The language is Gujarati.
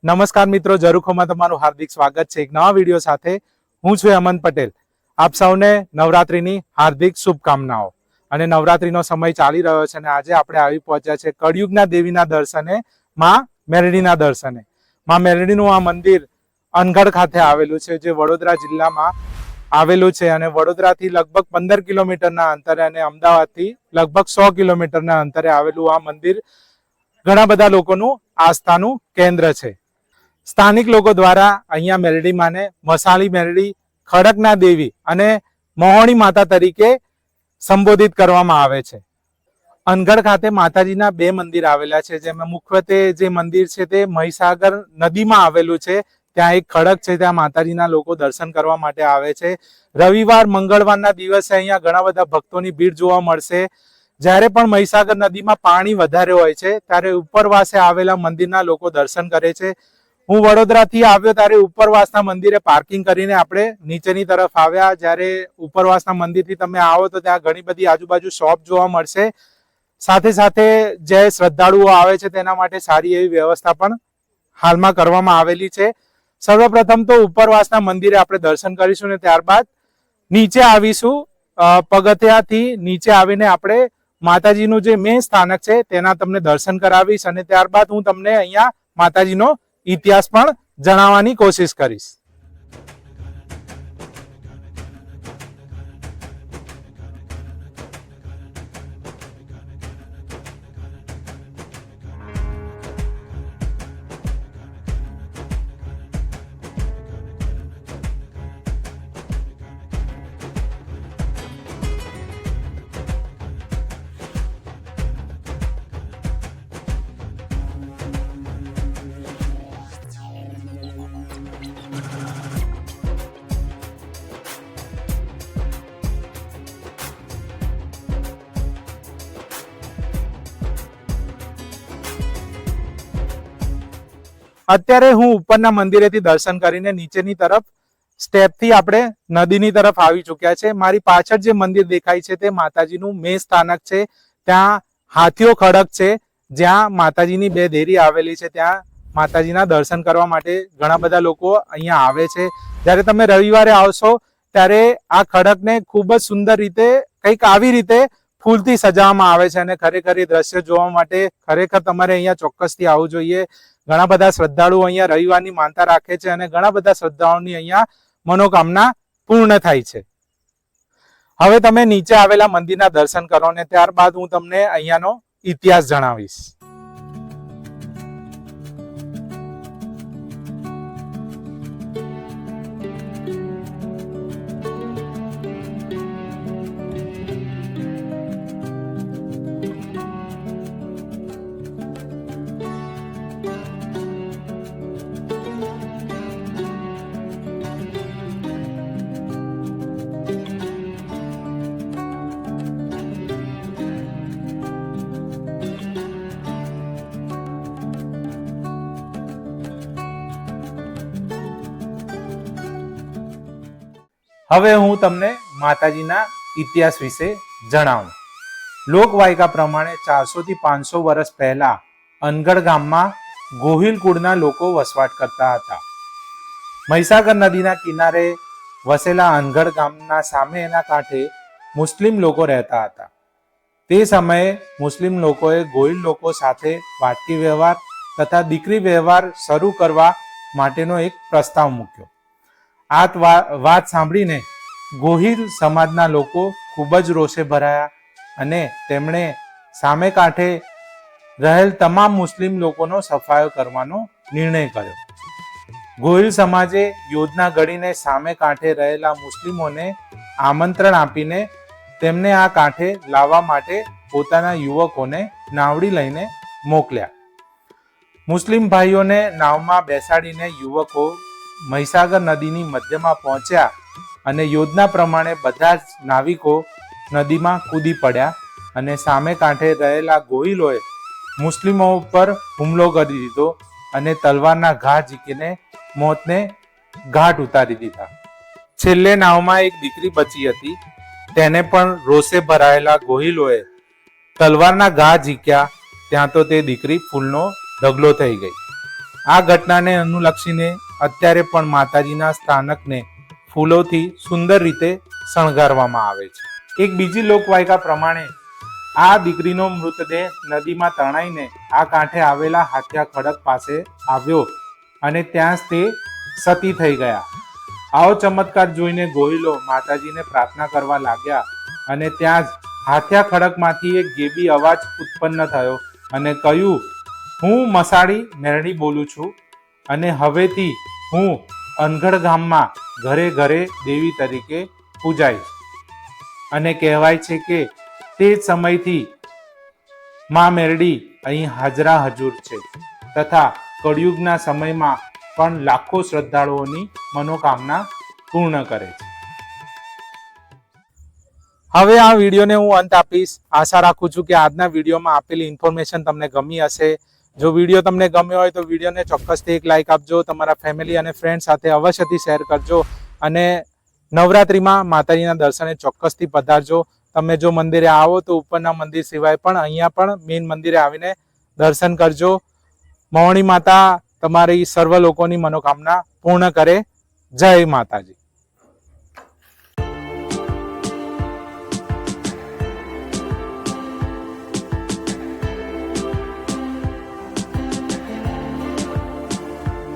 નમસ્કાર મિત્રો, ઝરૂખોમાં તમારું હાર્દિક સ્વાગત છે એક નવા વિડીયો સાથે. હું છું અમન પટેલ. આપ સૌને નવરાત્રીની હાર્દિક શુભકામનાઓ. અને નવરાત્રીનો સમય ચાલી રહ્યો છે અને આજે આપણે આવી પહોંચ્યા છે કળિયુગના દેવીના દર્શને, માં મેલડીના દર્શને. માં મેલડીનું આ મંદિર અનગઢ ખાતે આવેલું છે, જે વડોદરા જિલ્લામાં આવેલું છે અને વડોદરાથી લગભગ 15 કિલોમીટરના અંતરે અને અમદાવાદથી લગભગ 100 કિલોમીટરના અંતરે આવેલું આ મંદિર ઘણા બધા લોકોનું આસ્થાનું કેન્દ્ર છે. સ્થાનિક લોકો દ્વારા અહીંયા મેલડી માને મસાલી મેલડી, ખડકના દેવી અને મહોણી માતા તરીકે સંબોધિત કરવામાં આવે છે. અનગઢ ખાતે માતાજીના 2 મંદિર આવેલા છે, જેમાં મુખ્યત્વે જે મંદિર છે તે મહીસાગર નદીમાં આવેલું છે. ત્યાં એક ખડક છે, ત્યાં માતાજીના લોકો દર્શન કરવા માટે આવે છે. રવિવાર, મંગળવારના દિવસે અહીંયા ઘણા બધા ભક્તોની ભીડ જોવા મળશે. જ્યારે પણ મહીસાગર નદીમાં પાણી વધારે હોય છે ત્યારે ઉપરવાસે આવેલા મંદિરના લોકો દર્શન કરે છે. હું વડોદરાથી આવ્યો ત્યારે ઉપરવાસના મંદિરે પાર્કિંગ કરીને આપણે નીચેની તરફ આવ્યા. જ્યારે ઉપરવાસના મંદિરથી તમે આવો તો ત્યાં ઘણી બધી આજુબાજુ શોપ જોવા મળશે. સાથે સાથે જે શ્રદ્ધાળુઓ આવે છે તેના માટે સારી એવી વ્યવસ્થા પણ હાલમાં કરવામાં આવેલી છે. સર્વપ્રથમ તો ઉપરવાસના મંદિરે આપણે દર્શન કરીશું ને ત્યારબાદ નીચે આવીશું. પગથિયાથી નીચે આવીને આપણે માતાજીનું જે મેન સ્થાનક છે તેના તમને દર્શન કરાવીશ અને ત્યારબાદ હું તમને અહીંયા માતાજીનો ઇતિહાસ પણ જણાવવાની કોશિશ કરીશ. અત્યારે હું ઉપરના મંદિરેથી દર્શન કરીને નીચેની તરફ સ્ટેપથી આપણે નદીની તરફ આવી ચૂક્યા છે. મારી પાછળ જે મંદિર દેખાય છે તે માતાજીનું મેન સ્થાનક છે. ત્યાં હાથીઓ ખડક છે, જ્યાં માતાજીની 2 દેરી આવેલી છે. ત્યાં માતાજીના દર્શન કરવા માટે ઘણા બધા લોકો અહીંયા આવે છે. જ્યારે તમે રવિવારે આવશો ત્યારે આ ખડકને ખૂબ જ સુંદર રીતે કંઈક આવી રીતે ફૂલથી સજાવવામાં આવે છે અને ખરેખર એ દ્રશ્ય જોવા માટે ખરેખર તમારે અહીંયા ચોક્કસથી આવવું જોઈએ. ઘણા બધા શ્રદ્ધાળુઓ અહીંયા રવિવારની માનતા રાખે છે અને ઘણા બધા શ્રદ્ધાળુઓની અહીંયા મનોકામના પૂર્ણ થાય છે. હવે તમે નીચે આવેલા મંદિરના દર્શન કરો ને ત્યારબાદ હું તમને અહીંયાનો ઇતિહાસ જણાવીશ. હવે હું તમને માતાજીના ઇતિહાસ વિશે જણાવું. લોકવાયકા પ્રમાણે 400 થી 500 વર્ષ પહેલા અનગઢ ગામમાં ગોહિલ કુળના લોકો વસવાટ કરતા હતા. મહીસાગર નદીના કિનારે વસેલા અનગઢ ગામના સામેના કાંઠે મુસ્લિમ લોકો રહેતા હતા. તે સમયે મુસ્લિમ લોકોએ ગોહિલ લોકો સાથે વાટકી વ્યવહાર તથા દીકરી વ્યવહાર શરૂ કરવા માટેનો એક પ્રસ્તાવ મૂક્યો. આ વાત સાંભળીને ગોહિલ સમાજના લોકો ખૂબ જ રોષે ભરાયા અને તેમણે સામે કાંઠે રહેલ તમામ મુસ્લિમ લોકોનો સફાયો કરવાનો નિર્ણય કર્યો. ગોહિલ સમાજે યોજના ઘડીને સામે કાંઠે રહેલા મુસ્લિમોને આમંત્રણ આપીને તેમને આ કાંઠે લાવવા માટે પોતાના યુવકોને નાવડી લઈને મોકલ્યા. મુસ્લિમ ભાઈઓને નાવમાં બેસાડીને યુવકો મહીસાગર નદીની મધ્યમાં પહોંચ્યા અને યોજના પ્રમાણે બધા જ નાવિકો નદીમાં કૂદી પડ્યા અને સામે કાંઠે રહેલા ગોહિલોએ મુસ્લિમો ઉપર હુમલો કરી દીધો અને તલવારના ઘા ઝીકીને મોતને ઘાટ ઉતારી દીધા. છેલ્લે નાવમાં એક દીકરી બચી હતી. તેને પણ રોષે ભરાયેલા ગોહિલોએ તલવારના ઘા ઝીક્યા ત્યાં તો તે દીકરી ફૂલનો ઢગલો થઈ ગઈ. આ ઘટનાને અનુલક્ષીને અત્યારે પણ માતાજીના સ્થાનકને ફૂલોથી સુંદર રીતે શણગારવામાં આવે છે. એક બીજી લોકવાયકા પ્રમાણે આ દીકરીનો મૃતદેહ નદીમાં તણાઈને આ કાંઠે આવેલા હાથિયા ખડક પાસે આવ્યો અને ત્યાં જ તે સતી થઈ ગયા. આવો ચમત્કાર જોઈને ગોહિલો માતાજીને પ્રાર્થના કરવા લાગ્યા અને ત્યાં જ હાથિયા ખડકમાંથી એક ગેબી અવાજ ઉત્પન્ન થયો અને કહ્યું, હું મસાડી મેરડી બોલું છું અને હવેથી હું અનગઢ ગામમાં ઘરે ઘરે દેવી તરીકે પૂજાઈશ. અને કહેવાય છે કે તે સમયથી માં મેરડી અહીં હાજરા હજુર છે તથા કળિયુગના સમયમાં પણ લાખો શ્રદ્ધાળુઓની મનોકામના પૂર્ણ કરે છે. હવે આ વિડીયોને હું અંત આપીશ. આશા રાખું છું કે આજના વિડીયોમાં આપેલી ઇન્ફોર્મેશન તમને ગમી હશે. જો વિડીયો તમને ગમ્યો હોય તો વિડીયોને ચોક્કસથી એક લાઇક આપજો. તમારા ફેમિલી અને ફ્રેન્ડ સાથે અવશ્યથી શેર કરજો અને નવરાત્રિમાં માતાજીના દર્શને ચોક્કસથી પધારજો. તમે જો મંદિરે આવો તો ઉપરના મંદિર સિવાય પણ અહીંયા પણ મેઇન મંદિરે આવીને દર્શન કરજો. મહોણી માતા તમારી સર્વ લોકોની મનોકામના પૂર્ણ કરે. જય માતાજી.